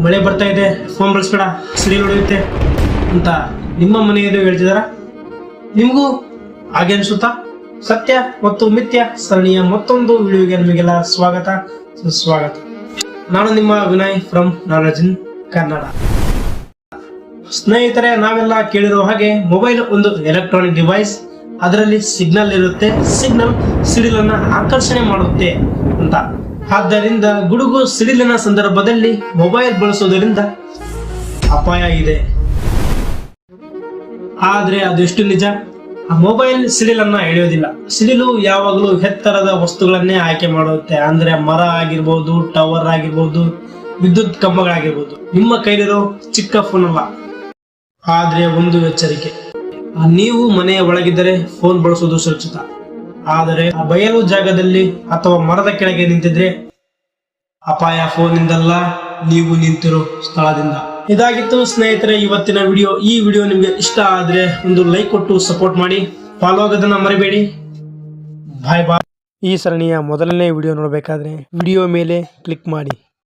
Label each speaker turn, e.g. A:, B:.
A: ಮಳೆ ಬರ್ತಾ ಇದೆ, ಫೋನ್ ಬಳಸ್ಬೇಡ, ಸಿಡಿಲು ಹೊಡೆಯುತ್ತೆ ಅಂತ ನಿಮ್ಮ ಮನೆಯಲ್ಲೂ ಹೇಳ್ತಿದಾರ? ನಿಮಗೂ ಹಾಗೆ ಅನ್ಸುತ್ತಾ? ಸತ್ಯ ಮತ್ತು ಮಿಥ್ಯ ಸರಣಿಯ ಮತ್ತೊಂದು ವಿಡಿಯೋಗೆ ನಿಮಗೆಲ್ಲ ಸ್ವಾಗತ ಸುಸ್ವಾಗತ. ನಾನು ನಿಮ್ಮ ವಿನಯ್ ಫ್ರಮ್ ನಾಲೆಡ್ಜ್ ಇನ್ ಕನ್ನಡ. ಸ್ನೇಹಿತರೆ, ನಾವೆಲ್ಲ ಕೇಳಿರೋ ಹಾಗೆ ಮೊಬೈಲ್ ಒಂದು ಎಲೆಕ್ಟ್ರಾನಿಕ್ ಡಿವೈಸ್. ಅದರಲ್ಲಿ ಸಿಗ್ನಲ್ ಇರುತ್ತೆ. ಸಿಗ್ನಲ್ ಸಿಡಿಲನ್ನ ಆಕರ್ಷಣೆ ಮಾಡುತ್ತೆ ಅಂತ. ಆದ್ದರಿಂದ ಗುಡುಗು ಸಿಡಿಲಿನ ಸಂದರ್ಭದಲ್ಲಿ ಮೊಬೈಲ್ ಬಳಸೋದ್ರಿಂದ ಅಪಾಯ ಇದೆ. ಆದ್ರೆ ಅದೆಷ್ಟು ನಿಜ? ಆ ಮೊಬೈಲ್ ಸಿಡಿಲನ್ನ ಎಳೆಯೋದಿಲ್ಲ. ಸಿಡಿಲು ಯಾವಾಗಲೂ ಎತ್ತರದ ವಸ್ತುಗಳನ್ನೇ ಆಯ್ಕೆ ಮಾಡುತ್ತೆ. ಅಂದ್ರೆ ಮರ ಆಗಿರ್ಬೋದು, ಟವರ್ ಆಗಿರ್ಬೋದು, ವಿದ್ಯುತ್ ಕಂಬಗಳಾಗಿರ್ಬೋದು. ನಿಮ್ಮ ಕೈಲಿರೋ ಚಿಕ್ಕ ಫೋನ್ ಅಲ್ಲ. ಆದ್ರೆ ಒಂದು ಎಚ್ಚರಿಕೆ, ನೀವು ಮನೆಯ ಒಳಗಿದ್ದರೆ ಫೋನ್ ಬಳಸೋದು ಸುರಕ್ಷಿತ. ಆದರೆ ಆ ಬಯಲು ಜಾಗದಲ್ಲಿ ಅಥವಾ ಮರದ ಕೆಳಗೆ ನಿಂತಿದ್ರೆ ಅಪಾಯ ಫೋನ್ ಇಂದಲ್ಲ, ನೀವು ನಿಂತಿರೋ ಸ್ಥಳದಿಂದ. ಇದಾಗಿತ್ತು ಸ್ನೇಹಿತರೆ ಇವತ್ತಿನ ವಿಡಿಯೋ. ಈ ವಿಡಿಯೋ ನಿಮ್ಗೆ ಇಷ್ಟ ಆದ್ರೆ ಒಂದು ಲೈಕ್ ಕೊಟ್ಟು ಸಪೋರ್ಟ್ ಮಾಡಿ. ಫಾಲೋ ಆಗೋದನ್ನ ಮರಿಬೇಡಿ. ಬಾಯ್ ಬಾಯ್. ಈ ಸರಣಿಯ ಮೊದಲನೇ ವಿಡಿಯೋ ನೋಡಬೇಕಾದ್ರೆ ವಿಡಿಯೋ ಮೇಲೆ ಕ್ಲಿಕ್ ಮಾಡಿ.